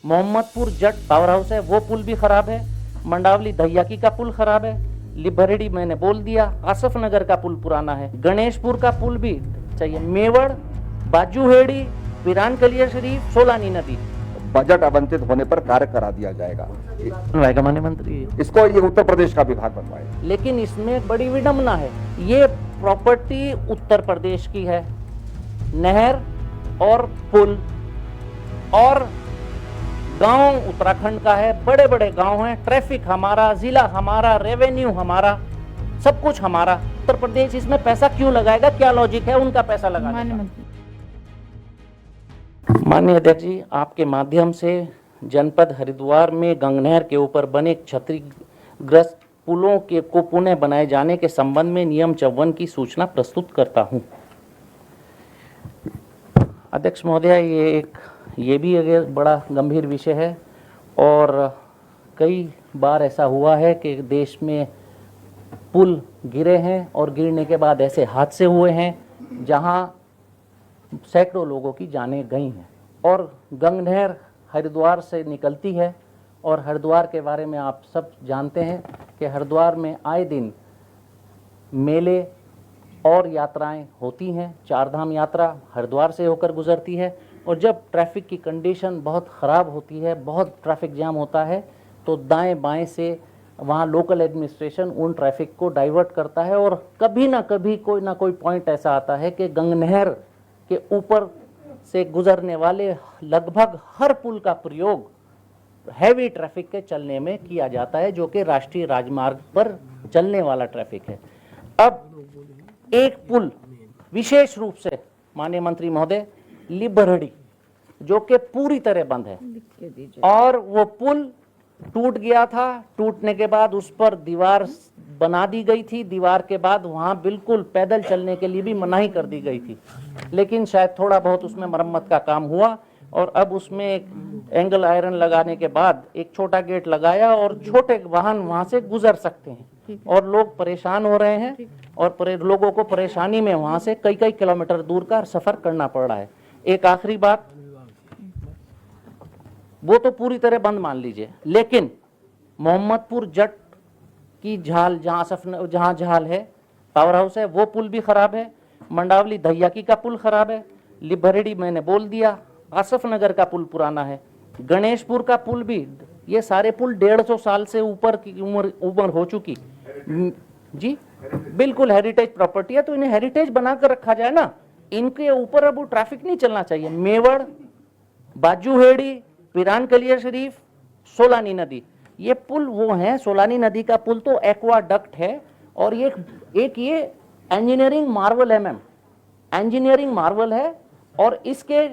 मोहम्मदपुर जट power house है, वो पुल भी खराब है। मंडावली दहियाकी का पुल खराब है। लिबरेडी मैंने बोल दिया। आसफ नगर का पुल पुराना है। गणेशपुर का पुल भी चाहिए। मेवड़, बाजूहेड़ी, पिरान कलिया शरीफ, सोलानी नदी। बजट आवंटित होने पर कार्य करा दिया जाएगा। माननीय मंत्री, इसको ये उत्तर प्रदेश का विभाग बनवाए। लेकिन इसमें एक बड़ी विडंबना है। ये प्रॉपर्टी उत्तर प्रदेश की है, नहर और पुल, और गांव उत्तराखंड का है। बड़े बड़े गांव हैं, ट्रैफिक हमारा, जिला हमारा, रेवेन्यू हमारा, सब कुछ हमारा। उत्तर प्रदेश इसमें पैसा क्यों लगाएगा? क्या लॉजिक है उनका पैसा लगाने का? माननीय अध्यक्ष जी, आपके माध्यम से जनपद हरिद्वार में गंगनहर के ऊपर बने क्षतिग्रस्त पुलों के को पुनः बनाए जाने के संबंध में नियम 54 की सूचना प्रस्तुत करता हूं। अध्यक्ष महोदय, ये भी एक बड़ा गंभीर विषय है, और कई बार ऐसा हुआ है कि देश में पुल गिरे हैं और गिरने के बाद ऐसे हादसे हुए हैं जहां सैकड़ों लोगों की जानें गई हैं। और गंगनहर हरिद्वार से निकलती है, और हरिद्वार के बारे में आप सब जानते हैं कि हरिद्वार में आए दिन मेले और यात्राएं होती हैं। चारधाम यात्रा हरिद्वार से होकर गुजरती है, और जब ट्रैफिक की कंडीशन बहुत ख़राब होती है, बहुत ट्रैफिक जाम होता है, तो दाएं बाएं से वहाँ लोकल एडमिनिस्ट्रेशन उन ट्रैफिक को डाइवर्ट करता है, और कभी ना कभी कोई ना कोई पॉइंट ऐसा आता है कि गंगनहर के ऊपर से गुजरने वाले लगभग हर पुल का प्रयोग हैवी ट्रैफिक के चलने में किया जाता है, जो कि राष्ट्रीय राजमार्ग पर चलने वाला ट्रैफिक है। अब एक पुल विशेष रूप से माननीय मंत्री महोदय, लिबरेडी, जो कि पूरी तरह बंद है, और वो पुल टूट गया था। टूटने के बाद उस पर दीवार बना दी गई थी। दीवार के बाद वहां बिल्कुल पैदल चलने के लिए भी मनाही कर दी गई थी, लेकिन शायद थोड़ा बहुत उसमें मरम्मत का काम हुआ, और अब उसमें एक एंगल आयरन लगाने के बाद एक छोटा गेट लगाया, और छोटे वाहन वहां से गुजर सकते हैं। और लोग परेशान हो रहे हैं, और लोगों को परेशानी में वहां से कई कई किलोमीटर दूर का सफर करना पड़ रहा है। एक आखिरी बात, वो तो पूरी तरह बंद मान लीजिए, लेकिन मोहम्मदपुर जट की झाल, जहां झाल है, पावर हाउस है, वो पुल भी खराब है। मंडावली दहियाकी का पुल खराब है। लिबरेडी मैंने बोल दिया। आसफ नगर का पुल पुराना है। गणेशपुर का पुल भी, ये सारे पुल 150 साल से ऊपर की उम्र हो चुकी जी, बिल्कुल हेरिटेज प्रॉपर्टी है, तो इन्हें हेरिटेज बनाकर रखा जाए ना। इनके ऊपर अब ट्रैफिक नहीं चलना चाहिए। मेवड़, बाजूहेड़ी, पिरान कलिया शरीफ, सोलानी नदी, ये पुल वो हैं। सोलानी नदी का पुल तो एक्वाडक्ट है, और ये इंजीनियरिंग मार्वल है मैम, इंजीनियरिंग मार्वल है। और इसके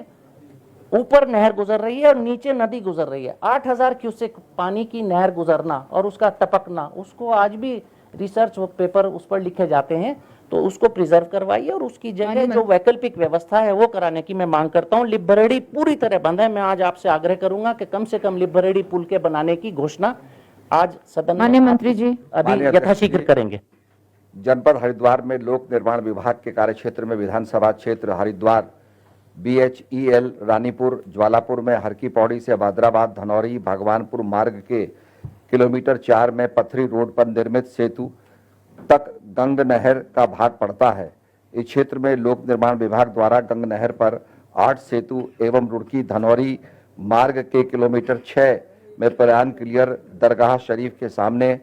ऊपर नहर गुजर रही है और नीचे नदी गुजर रही है। 8000 क्यूसेक पानी की नहर गुजरना और उसका टपकना, उसको आज भी रिसर्च पेपर उस पर लिखे जाते हैं, तो उसको प्रिजर्व करवाइए, और उसकी जगह जो वैकल्पिक व्यवस्था है वो कराने की मैं मांग करता हूं। लिबरेडी पूरी तरह बंद है। मैं आज आपसे आग्रह करूंगा कि कम से कम लिबरेडी पुल के बनाने की घोषणा आज सदन माननीय मंत्री जी अभी यथाशीघ्र करेंगे। जनपद हरिद्वार में लोक निर्माण विभाग के कार्यक्षेत्र में विधानसभा क्षेत्र हरिद्वार, BHEL रानीपुर, ज्वालापुर में हरकी पौड़ी से हैदराबाद धनौरी भगवानपुर मार्ग के किलोमीटर 4 में पथरी रोड पर निर्मित सेतु तक गंग नहर का भाग पड़ता है। इस क्षेत्र में लोक निर्माण विभाग द्वारा गंग नहर पर 8 सेतु एवं रुड़की धनौरी मार्ग के किलोमीटर 6 में पिरान क्लियर दरगाह शरीफ के सामने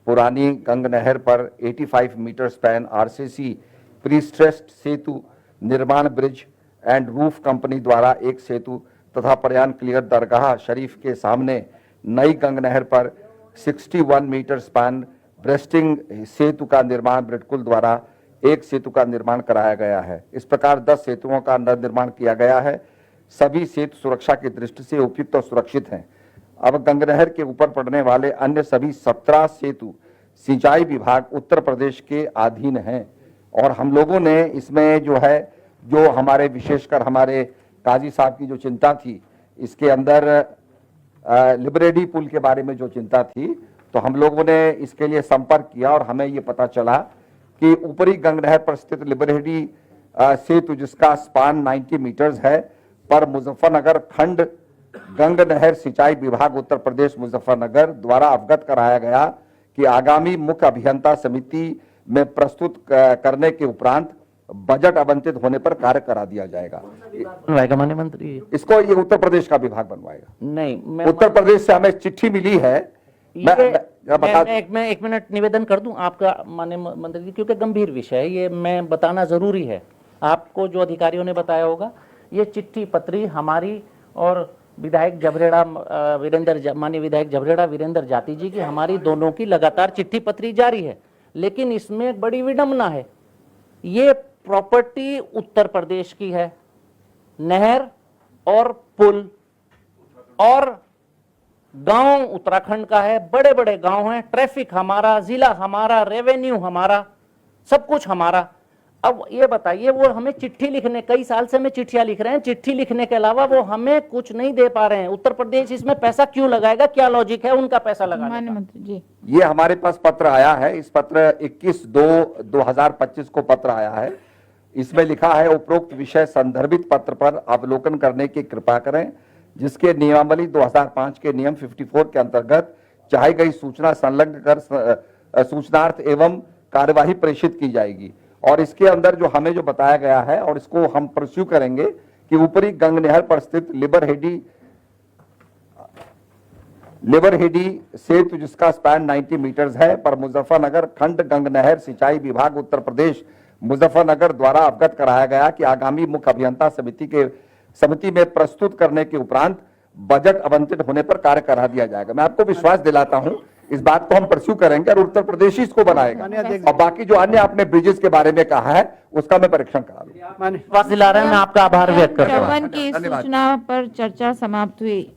पुरानी गंग नहर पर 85 मीटर स्पैन RCC प्रीस्ट्रेस्ड सेतु निर्माण ब्रिज एंड रूफ कंपनी द्वारा एक सेतु तथा पिरान क्लियर दरगाह शरीफ के सामने नई गंग नहर पर 61 मीटर स्पैन ब्रेस्टिंग सेतु का निर्माण ब्रिडकुल द्वारा एक सेतु का निर्माण कराया गया है। इस प्रकार 10 सेतुओं का निर्माण किया गया है। सभी सेतु सुरक्षा की दृष्टि से उपयुक्त और सुरक्षित हैं। अब गंगनहर के ऊपर पड़ने वाले अन्य सभी 17 सेतु सिंचाई विभाग उत्तर प्रदेश के अधीन हैं, और हम लोगों ने इसमें जो हमारे विशेषकर हमारे काजी साहब की जो चिंता थी, इसके अंदर लिबरेडी पुल के बारे में जो चिंता थी, तो हम लोगों ने इसके लिए संपर्क किया, और हमें ये पता चला कि ऊपरी गंगनहर पर स्थित लिबरेडी सेतु, जिसका स्पान 90 मीटर्स है, पर मुजफ्फरनगर खंड गंग नहर सिंचाई विभाग उत्तर प्रदेश मुजफ्फरनगर द्वारा अवगत कराया गया कि आगामी मुख्य अभियंता समिति में प्रस्तुत करने के उपरांत बजट आवंटित होने पर कार्य करा दिया जाएगा। बनवाएगा माननीय मंत्री? इसको ये उत्तर प्रदेश का विभाग बनवाएगा। नहीं, मैं उत्तर प्रदेश से हमें चिट्ठी मिली है। मैं एक मिनट निवेदन कर दूं आपका माननीय मंत्री जी, क्योंकि गंभीर विषय है ये, मैं बताना जरूरी है। आपको जो अधिकारियों ने बताया होगा, ये चिट्ठी पत्री हमारी और विधायक जबरेड़ा माननीय विधायक जबरेड़ा वीरेंद्र जाति जी की, हमारी दोनों की लगातार चिट्ठी पत्री जारी है। लेकिन इसमें एक बड़ी विडंबना है, ये प्रॉपर्टी उत्तर प्रदेश की है, नहर और पुल, और गांव उत्तराखंड का है, बड़े बड़े गांव हैं, ट्रैफिक हमारा, जिला हमारा, रेवेन्यू हमारा, सब कुछ हमारा। अब ये बताइए, वो हमें चिट्ठी लिखने, कई साल से हमें चिट्ठियां लिख रहे हैं, चिट्ठी लिखने के अलावा वो हमें कुछ नहीं दे पा रहे हैं। उत्तर प्रदेश इसमें पैसा क्यों लगाएगा? क्या लॉजिक है उनका पैसा लगाने का? जी, ये हमारे पास पत्र आया है, इस पत्र 21/2/2025 को पत्र आया है। इसमें लिखा है, उपरोक्त विषय संदर्भित पत्र पर अवलोकन करने की कृपा करें, जिसके नियमावली 2005 के नियम 54 के अंतर्गत चाही गई सूचना संलग्न कर सूचनार्थ एवं कार्यवाही प्रेषित की जाएगी। और इसके अंदर जो हमें जो बताया गया है, और इसको हम परस्यू करेंगे कि ऊपरी गंग नहर पर स्थित लिवर हेडी सेतु, जिसका स्पैन 90 मीटर्स है, पर मुजफ्फरनगर खंड गंग नहर सिंचाई विभाग उत्तर प्रदेश मुजफ्फरनगर द्वारा अवगत कराया गया कि आगामी मुख्य अभियंता समिति में प्रस्तुत करने के उपरांत बजट आवंटित होने पर कार्य करा दिया जाएगा। मैं आपको विश्वास दिलाता हूं, इस बात को हम परस्यू करेंगे और उत्तर प्रदेश ही इसको बनाएगा। और बाकी जो अन्य आपने ब्रिजेस के बारे में कहा है, उसका मैं परीक्षण करा लूंगा। विश्वास दिला रहे हैं, मैं आपका आभार व्यक्त करता हूँ। चौवन की सूचना पर चर्चा समाप्त हुई।